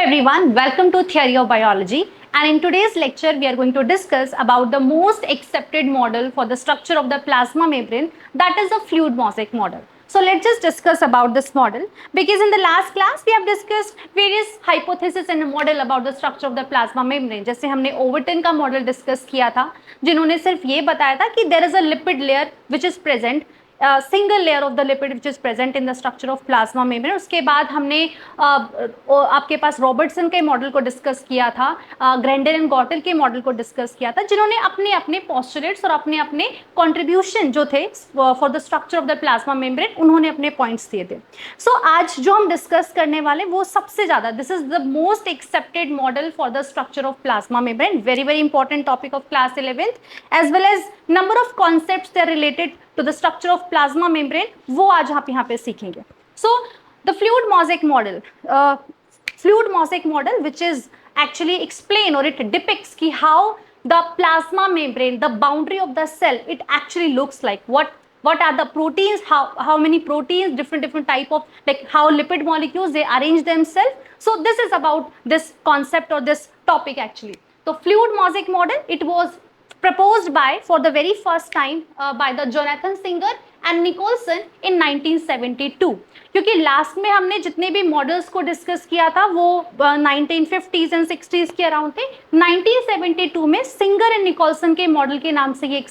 everyone, welcome to Theory of Biology, and in today's lecture we are going to discuss about the most accepted model for the structure of the plasma membrane, that is the fluid mosaic model. So let's just discuss about this model, because in the last class we have discussed various hypotheses and model about the structure of the plasma membrane. जैसे हमने Overton का model discuss किया था, जिन्होंने सिर्फ ये बताया था कि there is a lipid layer which is present, single layer of the lipid which is present in the structure of plasma membrane. उसके बाद हमने आपके पास रॉबर्टसन के मॉडल को डिस्कस किया था, ग्रेंडल एंड गॉटल के मॉडल को डिस्कस किया था, जिन्होंने अपने अपने पोस्टुलेट्स और अपने अपने कंट्रीब्यूशन जो थे for the structure of the plasma membrane, उन्होंने अपने पॉइंट्स दिए थे. सो आज जो हम डिस्कस करने वाले वो सबसे ज्यादा, this is the most accepted model for the structure of plasma membrane. Very very important topic of class 11th as well as number of concepts they are related to the structure of plasma membrane, वो आज आप यहाँ पे सीखेंगे. So the fluid mosaic model which is actually explain or it depicts ki how the plasma membrane, the boundary of the cell, it actually looks like. What are the proteins, how many proteins, different type of, like how lipid molecules they arrange themselves. So this is about this concept or this topic actually. So fluid mosaic model, it was proposed for the very first time by the Jonathan Singer and Nicholson in 1972. क्योंकि last में हमने जितने भी models को discuss किया था वो 1950s and 60s के अराउंड थे. 1972 में सिंगर एंड निकोलसन के मॉडल के नाम से ये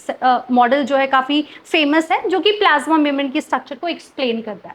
मॉडल जो है काफी फेमस है, जो कि प्लाज्मा मेम्ब्रेन की स्ट्रक्चर को एक्सप्लेन करता है.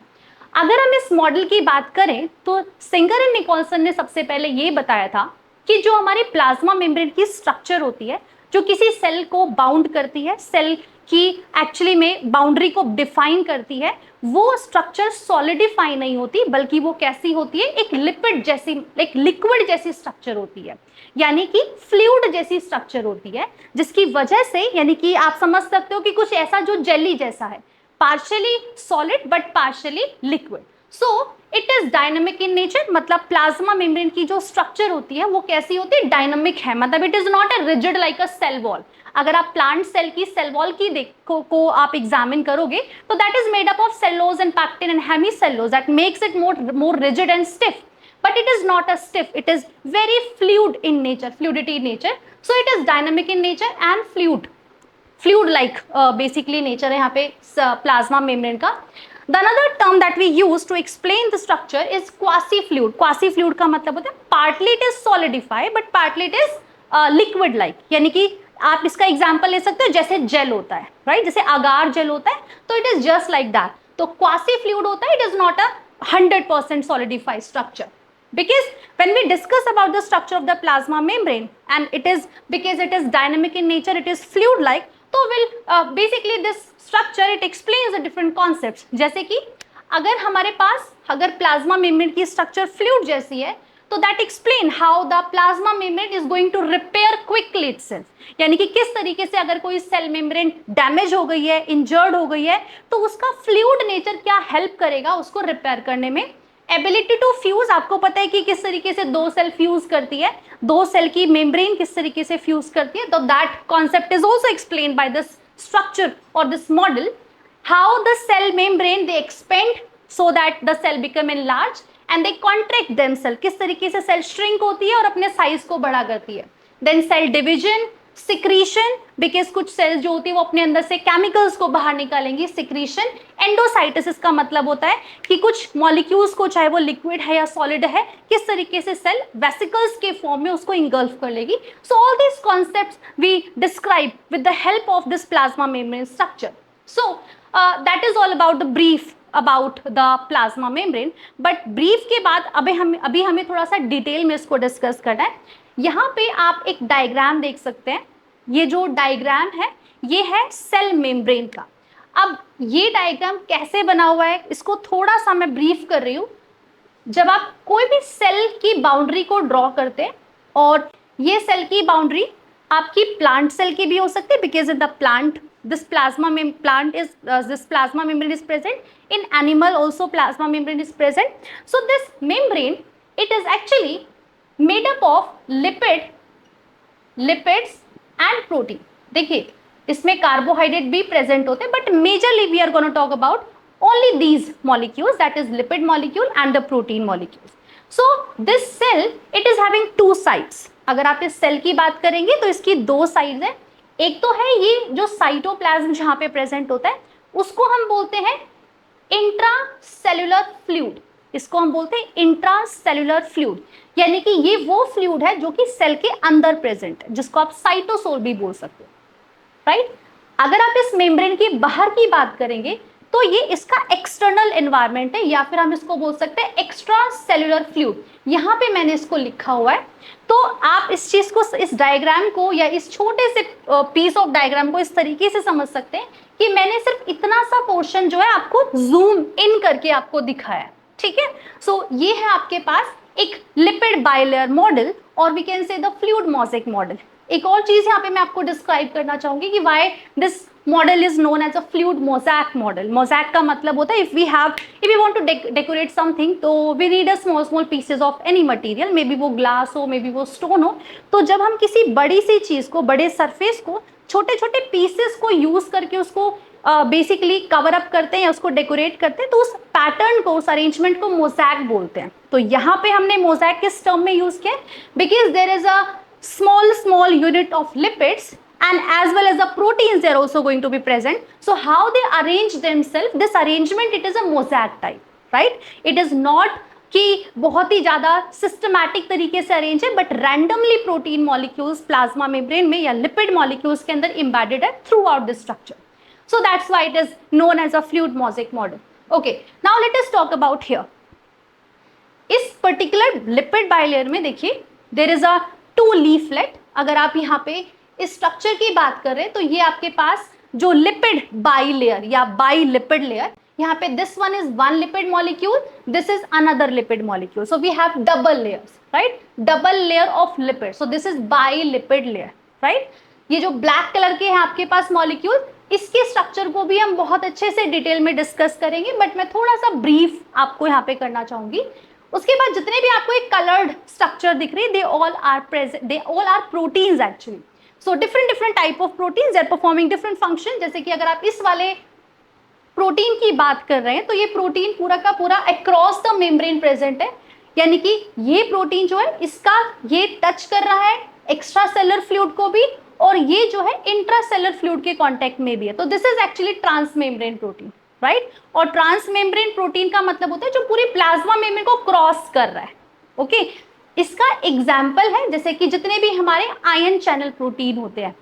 अगर हम इस मॉडल की बात करें तो सिंगर एंड निकोलसन ने सबसे पहले ये बताया था कि जो हमारी प्लाज्मा मेम्ब्रेन की स्ट्रक्चर होती है, जो किसी सेल को बाउंड करती है, सेल की एक्चुअली में बाउंड्री को डिफाइन करती है, वो स्ट्रक्चर सॉलिडिफाई नहीं होती, बल्कि वो कैसी होती है, एक लिपिड जैसी, एक लिक्विड जैसी स्ट्रक्चर होती है, यानी कि फ्लूइड जैसी स्ट्रक्चर होती है, जिसकी वजह से, यानी कि आप समझ सकते हो कि कुछ ऐसा जो जेली जैसा है, partially solid but partially liquid. So it is dynamic in nature, मतलब प्लाज्मा मेम्ब्रेन की जो स्ट्रक्चर होती है वो कैसी होती है, डायनामिक है. मतलब it is not a rigid like a cell wall. अगर आप प्लांट सेल की सेल वॉल की को आप एग्जामिन करोगे तो that is made up of cellulose and pectin and hemicellulose, that makes it more rigid and stiff. But it is not a stiff, it is very fluid in nature, fluidity in nature. So it is dynamic in nature and fluid like basically nature है यहाँ पे plasma membrane का. The another term that we use to explain the structure is quasi-fluid. Quasi-fluid का मतलब होता है partly it is solidified but partly it is liquid like. यानी कि आप इसका एग्जाम्पल ले सकते हो जैसे जेल होता है, राइट, जैसे अगार जेल होता है, तो it is just like that. तो quasi-fluid होता है, it is not a 100% solidified structure. Because when we discuss about the structure of the plasma membrane, and it is because it is dynamic in nature, it is fluid like, तो will basically this structure it explains the different concepts. जैसे कि अगर हमारे पास अगर plasma membrane की structure fluid जैसी है, तो that explain how the plasma membrane is going to repair quickly itself. यानी कि किस तरीके से अगर कोई सेल मेम्ब्रेन डैमेज हो गई है, इंजर्ड हो गई है, तो उसका फ्लूइड नेचर क्या हेल्प करेगा उसको रिपेयर करने में. एबिलिटी टू फ्यूज, आपको पता है कि किस तरीके से दो सेल फ्यूज करती है, दो सेल की मेम्ब्रेन किस तरीके से फ्यूज करती है, तो that concept is also explain by this structure और this model. How the cell membrane they expand so that the cell become enlarge and they contract themselves, किस तरीके से सेल श्रिंक होती है और अपने साइज को बड़ा करती है. Then cell division, secretion, because कुछ सेल्स जो होती है वो अपने अंदर से केमिकल्स को बाहर निकालेंगी, सिक्रीशन. एंडोसाइटोसिस का मतलब होता है कि कुछ मॉलिक्यूल्स को, चाहे वो लिक्विड है या सॉलिड है, किस तरीके से सेल वेसिकल्स के फॉर्म में उसको इंगल्फ कर लेगी. So all this concepts we describe with the help of this plasma membrane structure. So that is all about the brief about the plasma membrane. But brief के बाद अभी हमें थोड़ा सा डिटेल में इसको डिस्कस करना है. यहाँ पे आप एक डायग्राम देख सकते हैं. ये जो डायग्राम है ये है सेल मेम्ब्रेन का. अब ये डायग्राम कैसे बना हुआ है इसको थोड़ा सा मैं ब्रीफ कर रही हूँ. जब आप कोई भी सेल की बाउंड्री को ड्रॉ करते हैं, और ये सेल की बाउंड्री आपकी प्लांट सेल की भी हो सकती है, because in the plant this plasma membrane is present in animal also, plasma membrane is present. So this membrane it is actually made up of lipids and protein. देखिए इसमें carbohydrate भी present होते हैं, but majorly we are gonna talk about only these molecules, that is lipid molecule and the protein molecules. So this cell it is having two sides. अगर आप इस cell की बात करेंगे तो इसकी दो साइड्स है. एक तो है ये जो साइटोप्लाज्म जहां पे प्रेजेंट होता है उसको हम बोलते हैं इंट्रासेल्युलर फ्लूइड. इसको हम बोलते हैं इंट्रासेल्युलर फ्लूइड, यानी कि ये वो फ्लूइड है जो कि सेल के अंदर प्रेजेंट है, जिसको आप साइटोसोल भी बोल सकते हो, राइट. अगर आप इस मेम्ब्रेन की बाहर की बात करेंगे तो ये इसका एक्सटर्नल एनवायरनमेंट है, या फिर हम इसको बोल सकते हैं एक्स्ट्रा सेल्युलर फ्लूइड. यहां पे मैंने इसको लिखा हुआ है. तो आप इस चीज को, इस डायग्राम को या इस छोटे से पीस ऑफ डायग्राम को इस तरीके से समझ सकते हैं कि मैंने सिर्फ इतना सा पोर्शन जो है आपको जूम इन करके आपको दिखाया, ठीक है. सो ये है आपके पास एक लिपिड बाइलेयर मॉडल, और we can say the fluid mosaic model. एक और चीज यहाँ पे मैं आपको डिस्क्राइब करना चाहूंगी कि why this model is known as a fluid mosaic model. Mosaic का मतलब होता है if we want to decorate something तो we need a small small pieces of any material, may be वो ग्लास हो, मे बी वो stone हो. तो जब हम किसी बड़ी सी चीज को, बड़े सरफेस को छोटे छोटे पीसेस को यूज करके उसको बेसिकली कवर अप करते हैं या उसको डेकोरेट करते हैं, तो उस पैटर्न को, उस अरेंजमेंट को मोज़ेक बोलते हैं. तो यहाँ पे हमने मोज़ेक किस टर्म में यूज किया, because there is a small unit of lipids and as well as the proteins they are also going to be present. So how they arrange themselves, this arrangement it is a mosaic type, right. It is not कि बहुत ही ज्यादा systematic तरीके से arrange है, but randomly protein molecules plasma membrane में या lipid molecules के अंदर एम्बेडेड है through out this structure. So that's why it is known as a fluid mosaic model. Okay, now let us talk about here. इस particular lipid bilayer में देखिए there is a two leaflet. अगर आप यहाँ पे इस structure की बात कर रहे हैं तो ये आपके पास जो लिपिड बाइलेयर या बाई लिपिड लेयर, यहाँ पे this one is one lipid molecule, this is another lipid molecule. So we have double layers, right, double layer of lipid. So this is bi lipid layer, right. ये जो black colour के हैं आपके पास molecule, इसके structure को भी हम बहुत अच्छे से डिटेल में डिस्कस करेंगे, बट मैं थोड़ा सा ब्रीफ आपको यहाँ पे करना चाहूंगी. उसके बाद जितने भी आपको एक कलर्ड स्ट्रक्चर दिख रही है, they all are present, they all are proteins actually. So different type of proteins are performing different function. जैसे कि अगर आप इस वाले प्रोटीन की बात कर रहे हैं तो ये प्रोटीन पूरा का पूरा अक्रॉस द मेम्ब्रेन प्रेजेंट है, यानी कि ये प्रोटीन जो है इसका ये टच कर रहा है एक्स्ट्रा सेलर फ्लूइड को भी, और ये जो है इंट्रासेलर फ्लूइड के कांटेक्ट में भी है. तो this is actually transmembrane protein, right. और ट्रांसमेम्ब्रेन प्रोटीन का मतलब होता है जो पूरी प्लाज्मा मेम्ब्रेन को क्रॉस कर रहा है. ओके, इसका एग्जाम्पल है जैसे कि जितने भी हमारे आयन चैनल प्रोटीन होते हैं,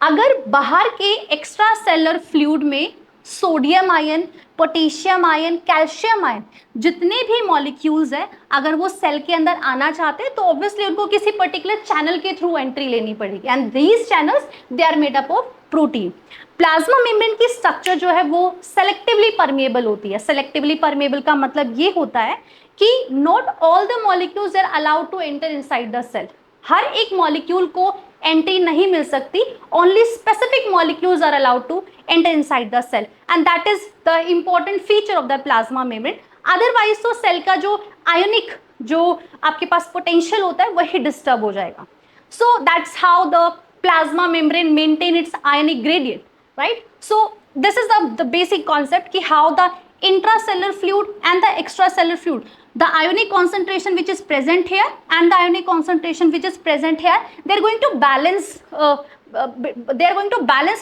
अगर बाहर के एक्स्ट्रा सेलर फ्लूइड में sodium ion, potassium ion, calcium ion, जितने भी मॉलिक्यूल्स हैं, अगर वो सेल के अंदर आना चाहते हैं तो ऑब्वियसली उनको किसी पर्टिकुलर चैनल के थ्रू एंट्री लेनी पड़ेगी, and these channels they are made up of protein. Plasma membrane की स्ट्रक्चर जो है वो सेलेक्टिवली परमेएबल होती है. सेलेक्टिवली परमेएबल का मतलब ये होता है कि not all the molecules are allowed to enter inside the cell. हर एक मॉलिक्यूल को एंट्री नहीं मिल सकती, only specific molecules are allowed to enter inside the cell, and that is the important feature of the plasma membrane. Otherwise तो cell का जो ionic जो आपके पास पोटेंशियल होता है वही डिस्टर्ब हो जाएगा. So that's how the plasma membrane maintain its ionic gradient, right. So this is the basic concept ki how the intracellular fluid and the extracellular fluid, the ionic concentration which is present here and the ionic concentration which is present here, they are going to balance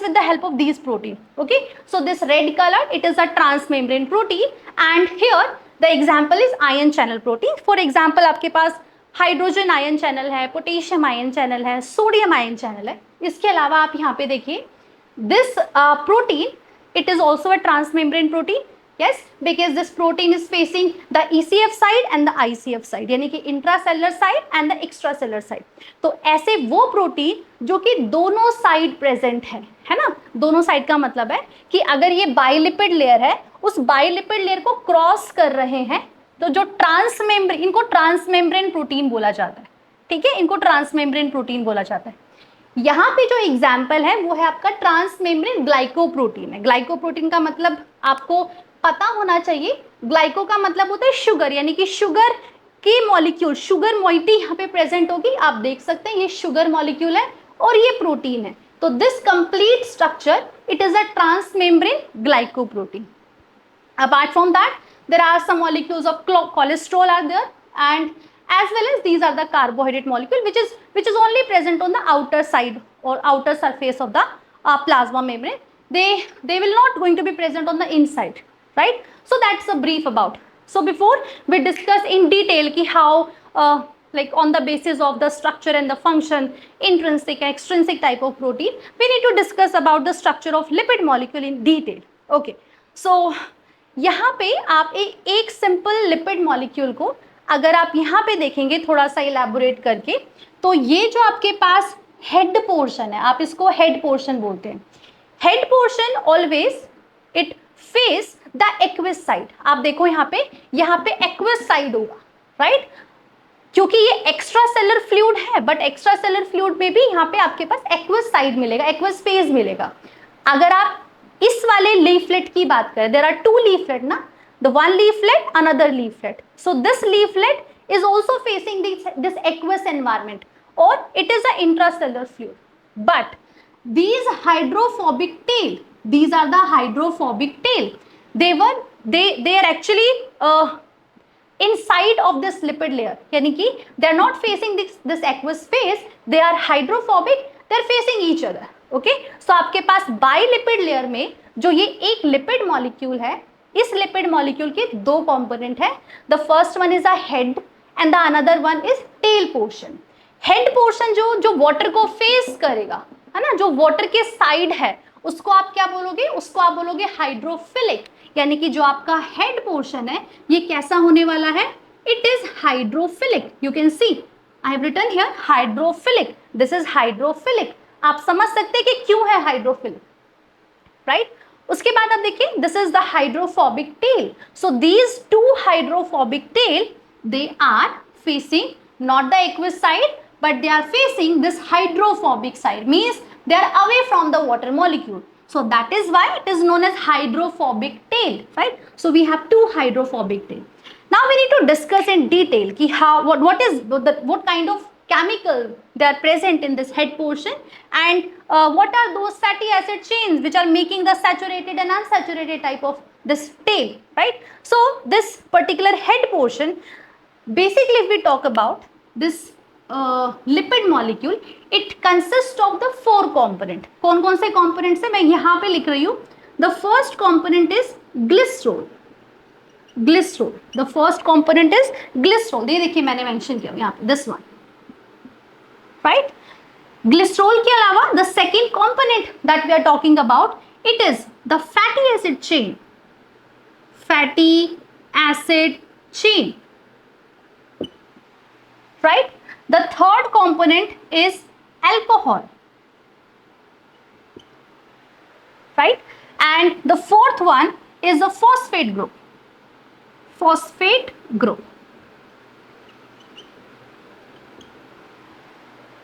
with the help of these protein. Okay, so this red color, it is a transmembrane protein, and here the example is ion channel protein. For example आपके पास hydrogen ion channel है, potassium ion channel है, sodium ion channel है. इसके अलावा आप यहाँ पे देखिए this protein, it is also a transmembrane protein. Yes, because this protein is facing the ECF side and the ICF side, यानी कि intracellular side and the extracellular side. तो ऐसे वो प्रोटीन जो कि दोनों साइड प्रेजेंट है ना. दोनों साइड का मतलब है कि अगर ये बाइलिपिड लेयर है, उस बाइलिपिड लेयर को क्रॉस कर रहे हैं, तो जो ट्रांसमेम्ब्रेन, इनको ट्रांसमेम्ब्रेन प्रोटीन बोला जाता है. ठीक है, इनको ट्रांसमेम्ब्रेन प्रोटीन बोला जाता है. यहाँ पे जो एग्जाम्पल है वो है आपका ट्रांसमेम्ब्रेन ग्लाइकोप्रोटीन है. ग्लाइकोप्रोटीन का मतलब आपको पता होना चाहिए. ग्लाइको का मतलब होता है शुगर, यानी कि शुगर के मॉलिक्यूल, शुगर मॉइटी यहाँ पे प्रेजेंट होगी. आप देख सकते हैं ये शुगर मॉलिक्यूल है और ये प्रोटीन है. तो this complete structure it is a transmembrane glycoprotein. Apart from that there are some molecules of cholesterol are there, and as well as these are the carbohydrate molecule which is only present on the outer side or outer surface of the plasma membrane. They will not going to be present on the inside, right? So that's a brief about. So before we discuss in detail ki how like on the basis of the structure and the function, intrinsic and extrinsic type of protein, we need to discuss about the structure of lipid molecule in detail. Okay, so यहाँ पे आप एक simple lipid molecule को अगर आप यहाँ पे देखेंगे थोड़ा सा इलेबोरेट करके, तो ये जो आपके पास हेड पोर्शन है, आप इसको हेड पोर्शन बोलते हैं. Head portion always it face the aqueous side. आप देखो यहाँ पे एक्वस साइड होगा, राइट? क्योंकि ये एक्स्ट्रा सेलर फ्लूइड है, बट एक्स्ट्रा सेलर फ्लूइड में भी यहाँ पे आपके पास एक्वस साइड मिलेगा, एक्वस स्पेस मिलेगा. अगर आप इस वाले लीफलेट की बात करें, देयर आर टू लीफलेट ना, the one leaflet another leaflet. So this leaflet is also facing this aqueous environment or it is an intracellular fluid. But these hydrophobic tail, these are the hydrophobic tail. They are actually inside of this lipid layer. यानी कि they are not facing this aqueous phase. They are hydrophobic. They are facing each other. Okay? So आपके पास bilipid layer में जो ये एक lipid molecule है, इस lipid molecule के दो कंपोनेंट है. The first one is a head and the another one is tail portion. Head portion जो वाटर को फेस करेगा, है ना, जो वाटर के साइड है, उसको आप क्या बोलोगे? उसको आप बोलोगे हाइड्रोफिलिक. यानी कि जो आपका हेड पोर्शन है ये कैसा होने वाला है? It is hydrophilic. You can see I have written here hydrophilic. This is hydrophilic. आप समझ सकते हैं कि क्यों है हाइड्रोफिलिक, राइट? उसके बाद आप देखिए, this is the hydrophobic tell. So these two hydrophobic tell, they are facing not the aqueous side but they are facing this hydrophobic side, means they are away from the water molecule. So that is why it is known as hydrophobic tail, right? So we have two hydrophobic tail. Now we need to discuss in detail ki how what kind of chemical they are present in this head portion and what are those fatty acid chains which are making the saturated and unsaturated type of this tail, right? So this particular head portion, basically if we talk about this lipid molecule, it consists of the four component. कौन से components है मैं यहाँ पे लिख रही हूँ. The first component is glycerol. Glycerol, the first component is glycerol. ये देखिए मैंने mention किया यहाँ पे, this one, right? Glycerol के अलावा the second component that we are talking about, it is the fatty acid chain. Fatty acid chain. Right? The third component is alcohol, right? And the fourth one is the phosphate group. Phosphate group.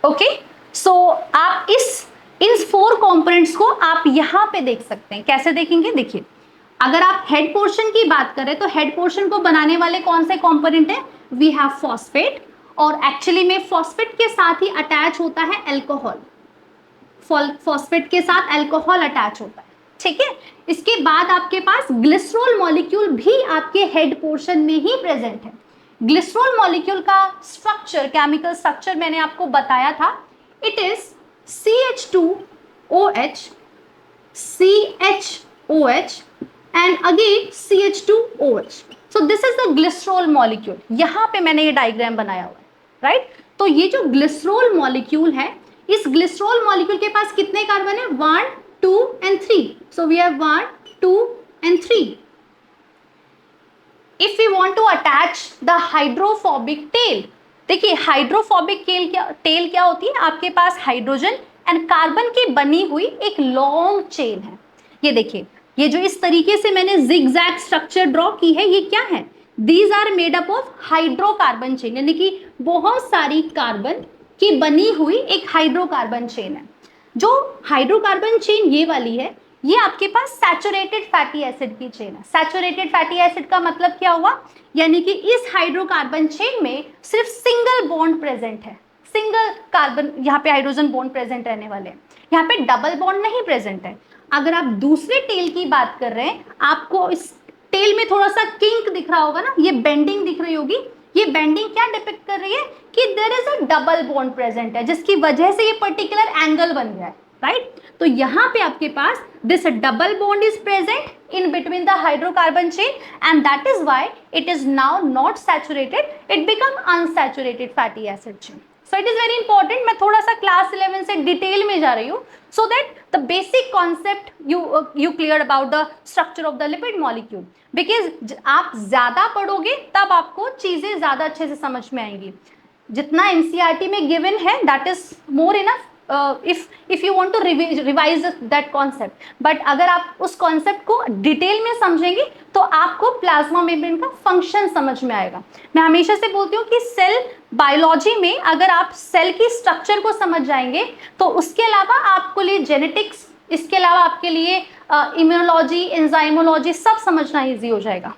Okay? So आप इस four components को आप यहाँ पे देख सकते हैं. कैसे देखेंगे? देखिए, अगर आप हेड पोर्शन की बात करें तो हेड पोर्शन को बनाने वाले कौन से कंपोनेंट है? वी हैव फॉस्फेट, और एक्चुअली में फॉस्फेट के साथ ही अटैच होता है अल्कोहल. फॉस्फेट के साथ अल्कोहल अटैच होता है, ठीक है? इसके बाद आपके पास ग्लिसरॉल मॉलिक्यूल भी आपके हेड पोर्शन में ही प्रेजेंट है. ग्लिसरॉल मॉलिक्यूल का स्ट्रक्चर, केमिकल स्ट्रक्चर मैंने आपको बताया था. It is CH2OH, CHOH and again CH2OH. So this is the glycerol molecule. यहाँ पे मैंने ये डायग्राम बनाया हुआ है, राइट? तो ये जो ग्लिसरॉल मॉलिक्यूल है, इस ग्लिसरॉल मॉलिक्यूल के पास कितने कार्बन है? 1, 2 and 3. So we have 1, 2 and 3. If we want to attach the hydrophobic tail, देखिए हाइड्रोफोबिक टेल क्या होती है? आपके पास हाइड्रोजन एंड कार्बन की बनी हुई एक लॉन्ग चेन है. ये देखिए, ये जो इस तरीके से मैंने जिगजैग स्ट्रक्चर ड्रॉ की है, ये क्या है? These are made up of hydrocarbon chain, यानी कि बहुत सारी कार्बन की बनी हुई एक हाइड्रोकार्बन चेन है. जो हाइड्रोकार्बन चेन ये वाली है, ये आपके पास सैचुरेटेड फैटी एसिड की चेन है. सैचुरेटेड फैटी एसिड का मतलब क्या हुआ? यानी कि इस हाइड्रोकार्बन चेन में सिर्फ सिंगल बॉन्ड प्रेजेंट है. सिंगल कार्बन, यहाँ पे हाइड्रोजन बॉन्ड प्रेजेंट रहने वाले हैं. यहाँ पे डबल बॉन्ड नहीं प्रेजेंट है. अगर आप दूसरे टेल की बात कर रहे हैं, आपको इस टेल में थोड़ा सा किंक दिख रहा होगा ना, ये बेंडिंग दिख रही होगी, ये बेंडिंग क्या डिपिक्ट कर रही है कि there is a double bond present है, जिसकी वजह से ये पर्टिकुलर एंगल बन गया है, राइट। तो यहाँ पे आपके पास this double bond is present in between the hydrocarbon chain and that is why it is now not saturated, it become unsaturated fatty acid chain. So it is very important, मैं थोड़ा सा class 11 से detail में जा रही हूँ so that the basic concept you cleared about the structure of the lipid molecule, because आप ज्यादा पढ़ोगे तब आपको चीजें ज्यादा अच्छे से समझ में आएंगी। जितना एनसीईआरटी में गिवन है that is more enough if you want to revise that concept, but अगर आप उस कॉन्सेप्ट को डिटेल में समझेंगे तो आपको प्लाज्मा मेम्ब्रेन का फंक्शन समझ में आएगा। मैं हमेशा से बोलती हूँ कि सेल बायोलॉजी में अगर आप सेल की स्ट्रक्चर को समझ जाएंगे तो उसके अलावा आपको लिए जेनेटिक्स, इसके अलावा आपके लिए इम्यूनोलॉजी, एंजाइमोलॉजी सब समझना ईजी हो जाएगा।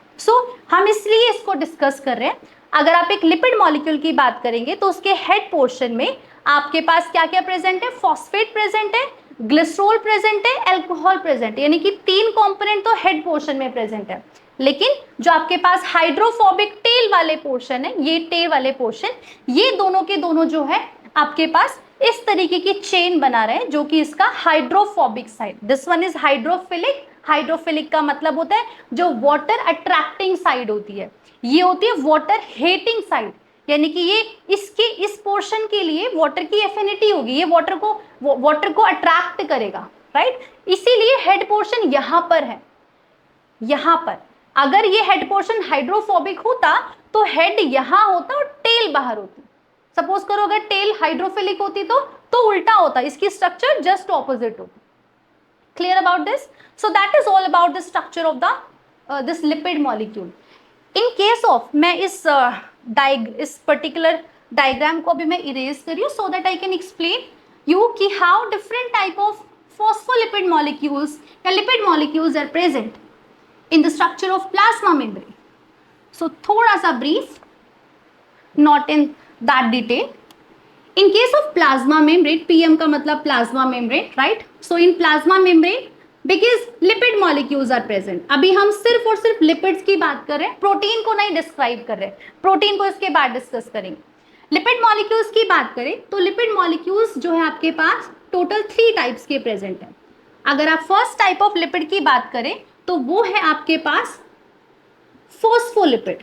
हम इसलिए इसको डिस्कस कर रहे हैं। अगर आप एक लिपिड मॉलिक्यूल की बात करेंगे तो उसके हेड पोर्शन में आपके पास क्या क्या प्रेजेंट है, फॉस्फेट प्रेजेंट है, ग्लिसरॉल प्रेजेंट है, अल्कोहल प्रेजेंट है, यानी कि 3 कंपोनेंट तो हेड पोर्शन में प्रेजेंट है। लेकिन जो आपके पास हाइड्रोफोबिक टेल वाले पोर्शन है, ये टेल वाले पोर्शन, ये दोनों के दोनों जो है आपके पास इस तरीके की चेन बना रहे हैं, जो कि इसका hydrophobic side, this one is hydrophilic. Hydrophilic का मतलब होता है जो वाटर अट्रैक्टिंग साइड होती है, ये होती है वाटर हेटिंग साइड, यानी कि ये इसके इस पोर्शन के लिए वाटर की एफिनिटी होगी, ये वाटर को अट्रैक्ट करेगा, राइट। इसीलिए हेड पोर्शन यहां पर है, यहां पर। अगर ये हेड पोर्शन हाइड्रोफोबिक होता तो हेड यहां होता और टेल बाहर होती। सपोज करो अगर टेल हाइड्रोफिलिक होती तो उल्टा होता, इसकी स्ट्रक्चर जस्ट ऑपोजिट होती। Clear about this? So that is all about the structure of the this lipid molecule. In case of, मैं इस पर्टिकुलर डायग्राम को अभी मैं इरेज करी हूँ so that I can explain you कि how different type of phospholipid molecules या lipid molecules are present in the structure of plasma membrane. So थोड़ा सा brief, not in that detail. In case of plasma membrane, PM का मतलब plasma membrane, right. So in plasma membrane because lipid molecules are present. अभी हम सिर्फ और सिर्फ lipids की बात कर रहे हैं, प्रोटीन को नहीं डिस्क्राइब कर रहे हैं, प्रोटीन को इसके बाद डिस्कस करेंगे। लिपिड मॉलिक्यूल्स की बात करें तो लिपिड मॉलिक्यूल्स जो है आपके पास टोटल 3 टाइप्स के प्रेजेंट है। अगर आप फर्स्ट टाइप ऑफ लिपिड की बात करें तो वो है आपके पास phospholipid.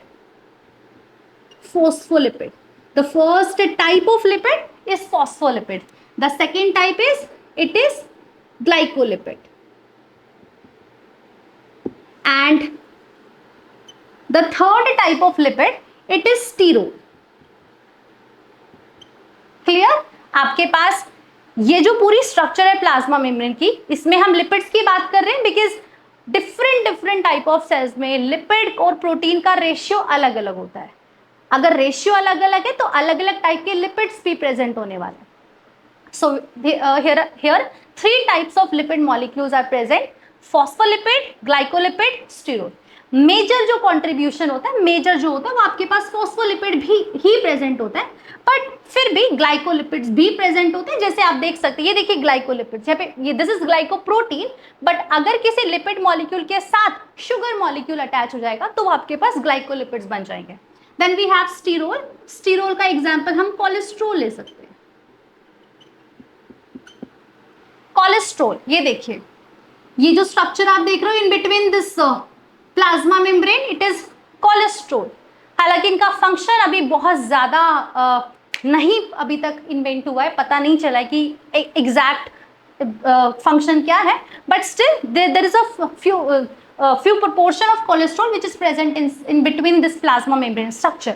Phospholipid, the first type of lipid is phospholipid, the second type is it is glycolipid, and the third type of lipid it is sterol. Clear? आपके पास ये जो पूरी स्ट्रक्चर है प्लाज्मा मेम्ब्रेन की, इसमें हम लिपिड्स की बात कर रहे हैं because different type of cells में लिपिड और प्रोटीन का रेशियो अलग अलग होता है। अगर रेशियो अलग अलग है तो अलग अलग टाइप के लिपिड्स भी प्रेजेंट होने वाले हैं। So here 3 types of lipid molecules are present, phospholipid, glycolipid, sterol. Major जो कंट्रीब्यूशन होता है, मेजर जो होता है वो आपके पास फॉस्फोलिपिड भी ही प्रेजेंट होता है, बट फिर भी ग्लाइकोलिपिड्स भी प्रेजेंट होते हैं। जैसे आप देख सकते हैं, ये देखिए ग्लाइकोलिपिड्स, यहाँ पे ये दिस इज ग्लाइकोप्रोटीन, बट अगर किसी लिपिड मॉलिक्यूल के साथ शुगर मॉलिक्यूल अटैच हो जाएगा तो आपके पास ग्लाइकोलिपिड्स बन जाएंगे। Then we have sterol. Sterol का एग्जाम्पल हम कोलेस्ट्रोल ले सकते हैं। कोलेस्ट्रोल, ये देखिए, ये जो स्ट्रक्चर आप देख रहे हो in between this plasma membrane, it is cholesterol. हालांकि इनका फंक्शन अभी बहुत ज्यादा नहीं अभी तक इन्वेंट हुआ है, पता नहीं चला है कि एग्जैक्ट फंक्शन क्या है, but still there is a few proportion of cholesterol which is present in between this plasma membrane structure.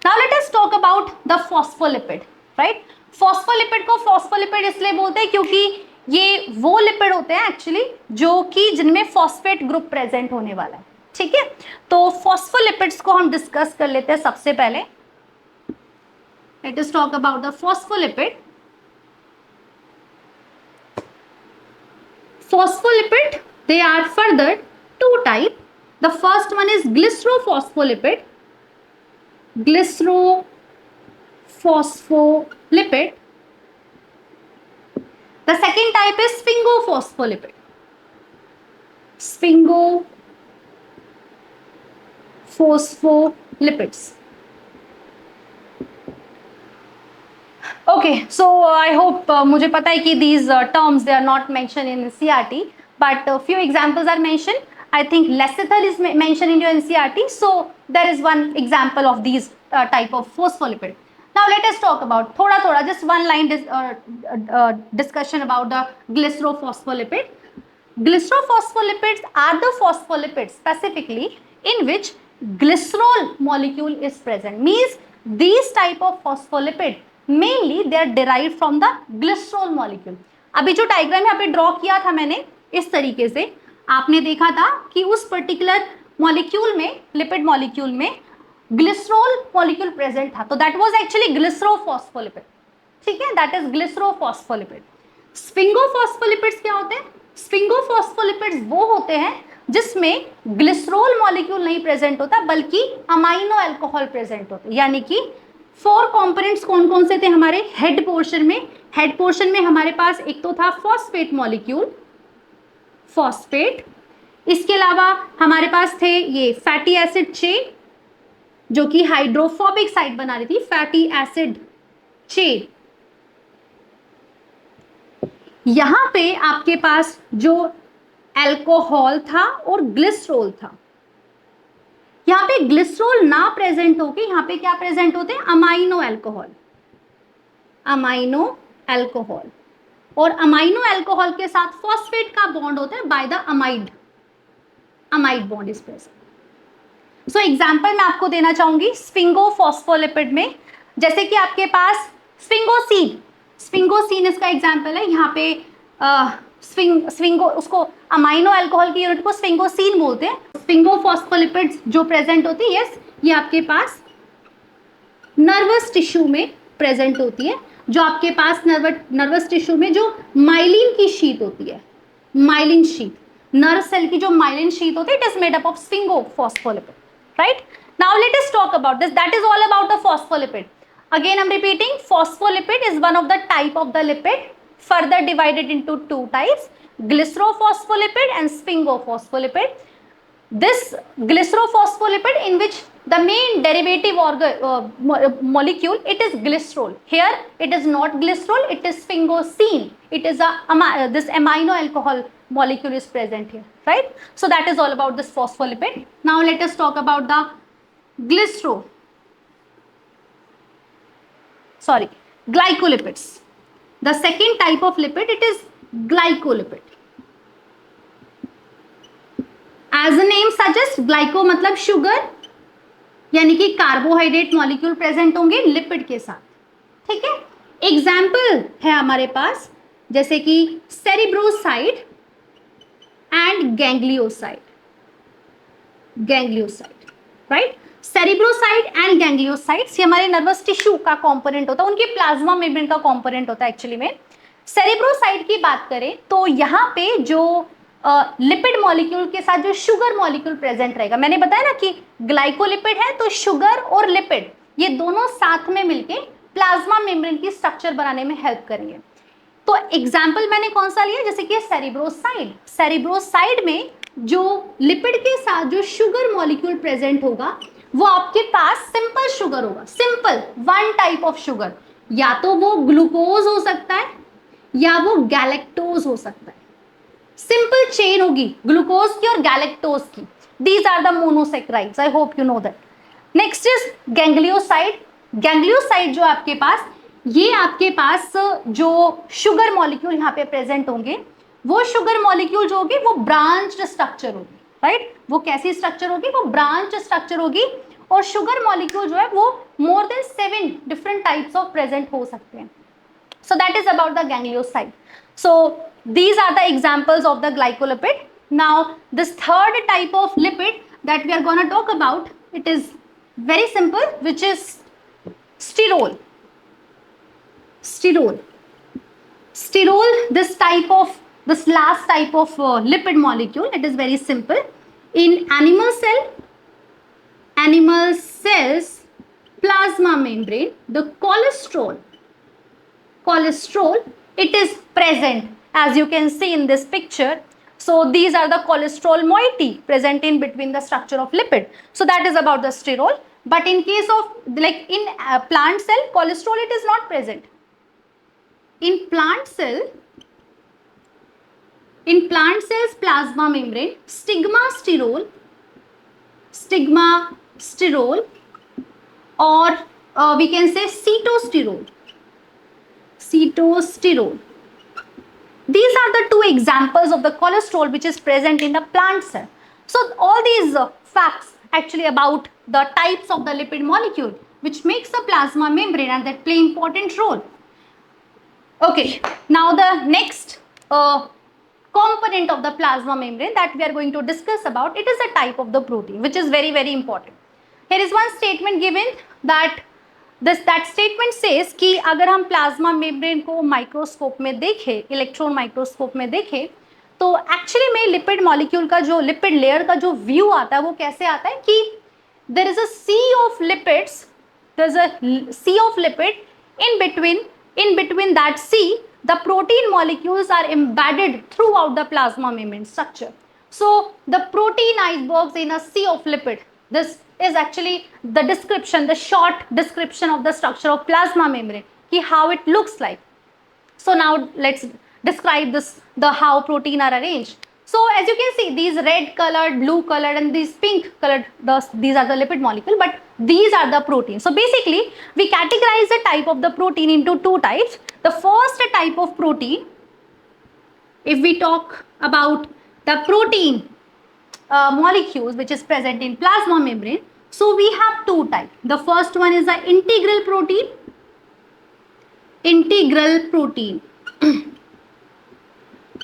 Now let us talk about the phospholipid, right? Phospholipid को phospholipid इसलिए बोलते हैं क्योंकि ये वो लिपिड होते हैं एक्चुअली जो कि जिनमें फॉस्फेट ग्रुप प्रेजेंट होने वाला है, ठीक है। तो फॉस्फोलिपिड्स को हम डिस्कस कर लेते हैं सबसे पहले। Let us talk about the phospholipid. Phospholipid, they are further 2 types. The first one is glycerophospholipid. Glycerophospholipid. The second type is sphingophospholipid. Sphingophospholipid. Okay, so I hope मुझे पता है कि these terms they are not mentioned in CRT, but few examples are mentioned. I think lecithin is mentioned in your NCRT, so there is one example of these type of phospholipid. Now let us talk about थोड़ा just one line discussion about the glycerophospholipid. Glycerophospholipids are the phospholipids specifically in which glycerol molecule is present. Means these type of phospholipid mainly they are derived from the glycerol molecule. अभी जो diagram यहाँ पे draw किया था मैंने इस तरीके से, आपने देखा था कि उस पर्टिकुलर मॉलिक्यूल में, लिपिड मॉलिक्यूल में ग्लिसरॉल मॉलिक्यूल प्रेजेंट था, तो दैट वाज एक्चुअली ग्लिसरोफॉस्फोलिपिड. ठीक है, दैट इज ग्लिसरोफॉस्फोलिपिड. स्फिंगोफॉस्फोलिपिड्स क्या होते हैं? स्फिंगोफॉस्फोलिपिड्स वो होते हैं जिसमें ग्लिसरॉल मॉलिक्यूल नहीं प्रेजेंट होता बल्कि अमाइनो अल्कोहल प्रेजेंट होते हैं. यानी कि 4 कंपोनेंट्स कौन कौन से थे हमारे हेड पोर्शन में? हेड पोर्शन में हमारे पास एक तो था फॉस्फेट मॉलिक्यूल, फॉस्फेट. इसके अलावा हमारे पास थे ये फैटी एसिड चेन जो कि हाइड्रोफोबिक साइड बना रही थी, फैटी एसिड चेन. यहां पे आपके पास जो अल्कोहल था और ग्लिसरॉल था, यहां पे ग्लिसरॉल ना प्रेजेंट होके यहां पे क्या प्रेजेंट होते हैं? Amino alcohol. अमाइनो अल्कोहल, और अमाइनो अल्कोहल के साथ फॉस्फेट का बॉन्ड होता है by the amide. Amide bond is present. So example मैं आपको देना चाहूंगी स्फिंगोफॉस्फोलिपिड में, जैसे कि आपके पास स्फिंगोसीन. स्फिंगोसीन इसका एग्जाम्पल है. यहाँ पे स्फिंगो उसको अमाइनो अल्कोहल की यूनिट को स्फिंगोसीन बोलते हैं. स्फिंगोफॉस्फोलिपिड्स जो प्रेजेंट होती है, यस, ये आपके पास नर्वस टिश्यू में प्रेजेंट होती है. जो आपके पास नर्वस टिश्यू में जो माइलिन की शीट होती है, माइलिन शीट, नर्व सेल की जो माइलिन शीट होती है, it is made up of sphingophospholipid. Right? Now let us talk about this. That is all about the phospholipid. Again, I'm repeating, phospholipid is one of the type of the lipid, further divided into 2 types, glycerophospholipid and sphingophospholipid. This glycerophospholipid in which the main derivative molecule, it is glycerol. Here it is not glycerol, it is sphingosine. It is this amino alcohol molecule is present here, right? So that is all about this phospholipid. Now let us talk about the glycolipids. The second type of lipid, it is glycolipid. As the name suggests, glyco मतलब sugar, यानी कि carbohydrate molecule present होंगे lipid के साथ. ठीक है, example है हमारे पास जैसे कि cerebroside and ganglioside. Ganglioside, right? Cerebroside and gangliosides ये हमारे नर्वस टिश्यू का कंपोनेंट होता है, उनके प्लाज्मा मेम्ब्रेन का कंपोनेंट होता है एक्चुअली में. सेरिब्रोसाइड की बात करें तो यहाँ पे जो लिपिड मॉलिक्यूल के साथ जो शुगर मॉलिक्यूल प्रेजेंट रहेगा, मैंने बताया ना कि ग्लाइकोलिपिड है तो शुगर और लिपिड ये दोनों साथ में मिलके प्लाज्मा मेम्ब्रेन की स्ट्रक्चर बनाने में हेल्प करेंगे. तो एग्जाम्पल मैंने कौन सा लिया? जैसे कि सेरिब्रोसाइड. सेरिब्रोसाइड में जो लिपिड के साथ जो शुगर मॉलिक्यूल प्रेजेंट होगा वो आपके पास सिंपल शुगर होगा. Simple one type of sugar, या तो वो ग्लूकोज हो सकता है या वो गैलेक्टोज हो सकता है. सिंपल चेन होगी ग्लूकोज की और गैलेक्टोज की. These are the monosaccharides. I hope you know that. Next is ganglioside. Ganglioside जो आपके पास, ये आपके पास जो शुगर मॉलिक्यूल यहाँ पे प्रेजेंट होंगे, वो शुगर मॉलिक्यूल जो होगी वो ब्रांच्ड स्ट्रक्चर होगी, राइट? वो कैसी स्ट्रक्चर होगी? वो ब्रांच स्ट्रक्चर होगी. और शुगर मॉलिक्यूल जो है वो more than 7 different types of present हो सकते हैं. So that is about the ganglioside. So these are the examples of the glycolipid. Now this third type of lipid that we are going to talk about, it is very simple, which is sterol. Sterol. Sterol, this last type of lipid molecule, it is very simple. In animal cells plasma membrane, the cholesterol, it is present, as you can see in this picture. So these are the cholesterol moiety present in between the structure of lipid. So that is about the sterol. But in case of like in plant cell, cholesterol, it is not present. in plant cells plasma membrane, stigma sterol, or we can say cetosterol. These are the two examples of the cholesterol which is present in the plant cell. So all these facts actually about the types of the lipid molecule which makes the plasma membrane and that play important role. Okay, now the next component of the plasma membrane that we are going to discuss about, it is a type of the protein which is very, very important. Here is one statement given that that statement says कि अगर हम plasma membrane को microscope में देखें, electron microscope में देखें, तो actually में लिपिड मॉलिक्यूल का जो लिपिड लेयर का जो व्यू आता है वो कैसे आता है कि there is a sea of lipids, there is a sea of lipid in between that sea the protein molecules are embedded throughout the plasma membrane structure. So the protein icebergs in a sea of lipid. This is actually the description, the short description of the structure of plasma membrane, how it looks like. So now let's describe this, the how protein are arranged. So as you can see, these red colored, blue colored and these pink colored, these are the lipid molecule, but these are the proteins. So basically we categorize the type of the protein into two types. The first type of protein, if we talk about the protein molecules which is present in plasma membrane, so we have two types. The first one is the integral protein.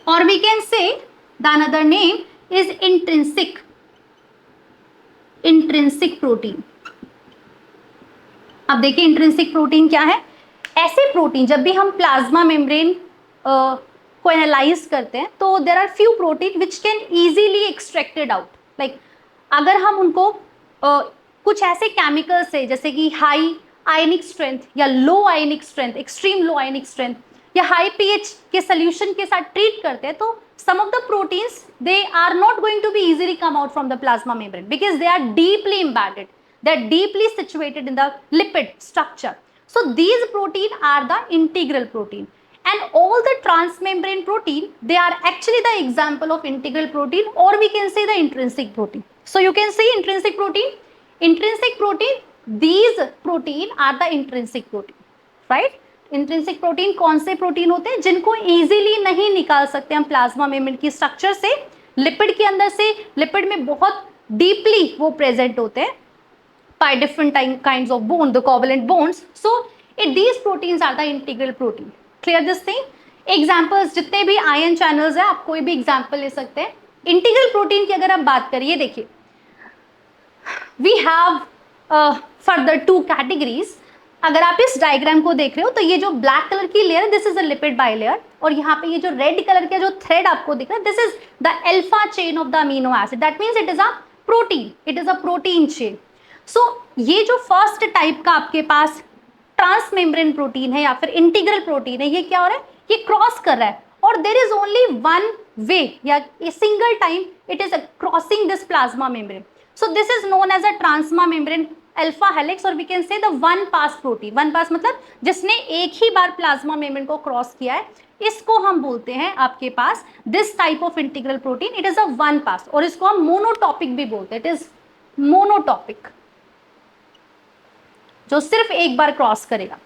Or we can say the another name is intrinsic protein. अब देखिए intrinsic protein क्या है. ऐसे protein जब भी हम plasma membrane को analyse करते हैं तो there are few protein which can easily extracted out. Like अगर हम उनको कुछ ऐसे केमिकल से जैसे कि हाई आयनिक स्ट्रेंथ या लो आयनिक स्ट्रेंथ, एक्सट्रीम लो आयनिक स्ट्रेंथ या हाई पीएच के सोल्यूशन के साथ ट्रीट करते हैं तो some of the proteins they are not going to be easily come out from the plasma membrane because they are deeply embedded, they are deeply situated in the lipid structure. So these protein are the integral protein, and all the transmembrane protein they are actually the example of integral protein, or we can say the intrinsic protein. So you can see intrinsic protein, these protein are the intrinsic protein, right? Intrinsic protein कौन से protein होते हैं जिनको easily नहीं निकाल सकते हम plasma membrane की स्ट्रक्चर से, लिपिड के अंदर से, लिपिड में बहुत डीपली वो प्रेजेंट होते हैं by different kinds of bone, the covalent bonds. So these proteins are the integral protein. Clear this thing? Examples जितने भी आयन चैनल्स हैं आप कोई भी एग्जाम्पल ले सकते हैं. इंटीग्रल प्रोटीन की अगर आप बात करिए, देखिए we have further two categories. अगर आप इस डायग्राम को देख रहे हो तो ये जो ब्लैक कलर की लेयर है this is a lipid bilayer, और यहाँ पे ये जो रेड कलर का जो थ्रेड आपको दिख रहा है this is the alpha chain of the amino acid. That means it is a protein, it is a protein chain. So ये जो फर्स्ट टाइप का आपके पास ट्रांसमेम्ब्रेन प्रोटीन है या फिर इंटीग्रल प्रोटीन है, ये क्या हो रहा है, ये क्रॉस कर रहा है और there is only one way या a single time it is crossing this plasma membrane. So this is known as a transmembrane alpha helix, और we can say the one pass protein. One pass मतलब जिसने एक ही बार plasma membrane को cross किया है, इसको हम बोलते हैं आपके पास this type of integral protein, it is a one pass, और इसको हम मोनोटॉपिक भी बोलते हैं. इट इज मोनोटॉपिक, जो सिर्फ एक बार क्रॉस करेगा.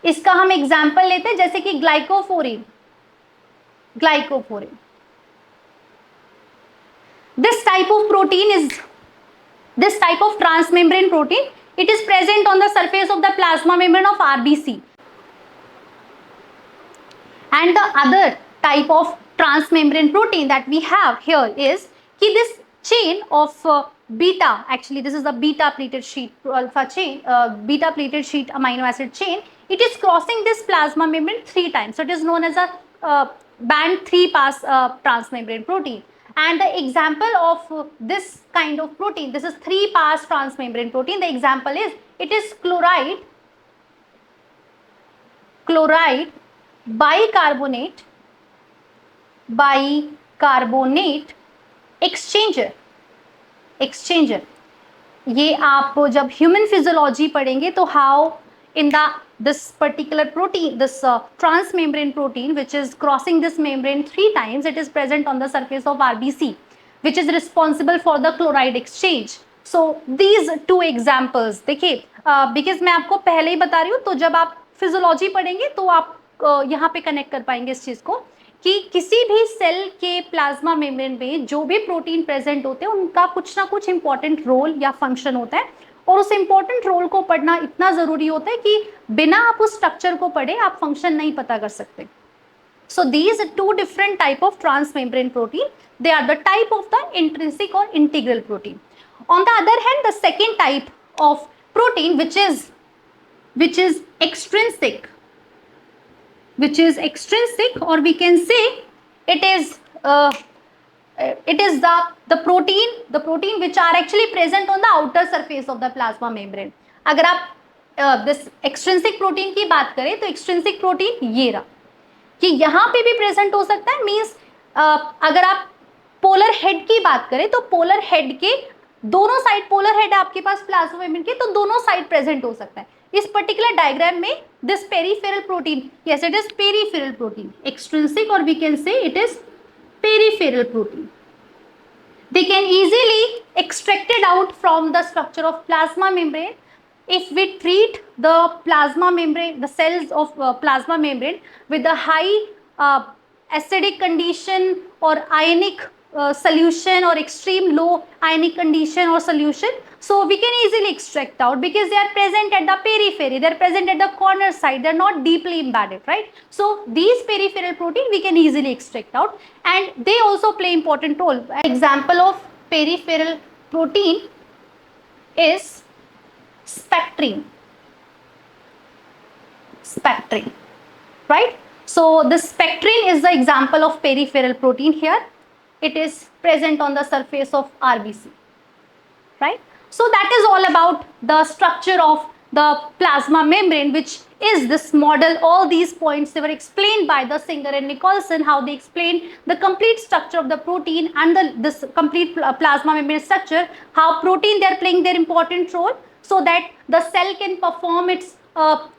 इसका हम एग्जाम्पल लेते हैं जैसे कि ग्लाइकोफोरिन. This type of protein is this type of transmembrane protein, it is present on the surface of the plasma membrane of RBC. And the other type of transmembrane protein that we have here is this chain of beta, actually this is the beta pleated sheet alpha chain, beta pleated sheet amino acid chain, it is crossing this plasma membrane 3 times. So it is known as a band 3 pass transmembrane protein. And the example of this kind of protein, this is 3 pass transmembrane protein. The example is it is chloride bicarbonate exchanger. ये आप जब human physiology पढ़ेंगे तो how in the this particular protein, this transmembrane protein, which is crossing this membrane 3 times, it is present on the surface of RBC, which is responsible for the chloride exchange. So these two examples, देखिए because मैं आपको पहले ही बता रही हूँ, तो जब आप फिजियोलॉजी पढ़ेंगे तो आप यहाँ पे कनेक्ट कर पाएंगे इस चीज को कि किसी भी सेल के प्लाज्मा मेम्ब्रेन में जो भी प्रोटीन प्रेजेंट होते हैं उनका कुछ ना कुछ इंपॉर्टेंट रोल या फंक्शन होता है, और उस इंपॉर्टेंट रोल को पढ़ना इतना जरूरी होता है कि बिना आप उस स्ट्रक्चर को पढ़े आप फंक्शन नहीं पता कर सकते. So these two different type of transmembrane protein, they are the type of the intrinsic or integral protein. On the other hand, the second type of protein which is extrinsic, or we can say it is the protein which are actually present on the outer surface of the plasma membrane. अगर आप this extrinsic protein की बात करें तो extrinsic protein ये रहा कि यहाँ पे भी प्रेजेंट हो सकता है. मीन्स अगर आप पोलर हेड की बात करें तो पोलर हेड के दोनों साइड, पोलर हेड आपके पास प्लाज्मा मेम्ब्रेन के, तो दोनों साइड प्रेजेंट हो सकता है. इस पर्टिकुलर डायग्राम में this peripheral protein, yes it is peripheral protein, extrinsic और we can say it is peripheral protein. They can easily extracted out from the structure of plasma membrane if we treat the plasma membrane, the cells of plasma membrane with a high acidic condition or ionic solution or extreme low ionic condition or solution. So we can easily extract out because they are present at the periphery, they are present at the corner side, they are not deeply embedded, right? So these peripheral protein we can easily extract out, and they also play important role. An example of peripheral protein is spectrin, right? So the spectrin is the example of peripheral protein here. It is present on the surface of RBC, right? So that is all about the structure of the plasma membrane, which is this model. All these points, they were explained by the Singer and Nicholson, how they explained the complete structure of the protein and this complete plasma membrane structure, how protein, they are playing their important role so that the cell can perform its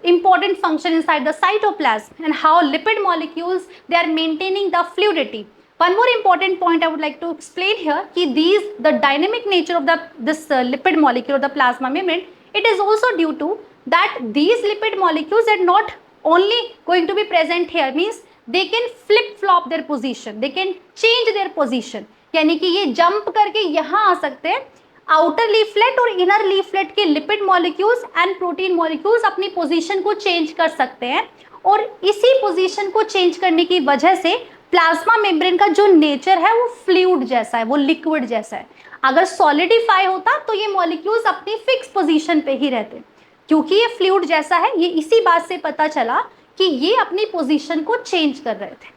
important function inside the cytoplasm, and how lipid molecules, they are maintaining the fluidity. One more important point I would like to explain here, the dynamic nature of this lipid molecule of the plasma membrane, it is also due to that these lipid molecules are not only going to be present here, means they can flip-flop their position, they can change their position. यानी कि ये jump करके यहाँ आ सकते हैं. Outer leaflet और inner leaflet के lipid molecules and protein molecules अपनी पोजीशन को चेंज कर सकते हैं, और इसी पोजीशन को चेंज करने की वजह से प्लाज्मा मेम्ब्रेन का जो नेचर है वो फ्लूइड जैसा है, वो लिक्विड जैसा है. अगर सॉलिडिफाई होता तो ये मॉलिक्यूल्स अपनी फिक्स पोजीशन पे ही रहते. क्योंकि ये फ्लूइड जैसा है, ये इसी बात से पता चला कि ये अपनी पोजीशन को चेंज कर रहे थे.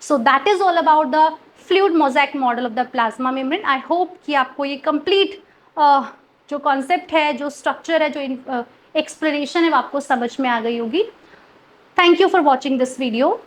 सो that is all about the fluid mosaic model of the plasma membrane. I hope कि आपको ये कंप्लीट जो कॉन्सेप्ट है, जो स्ट्रक्चर है, जो एक्सप्लेनेशन है, वो आपको समझ में आ गई होगी. Thank you for watching this video.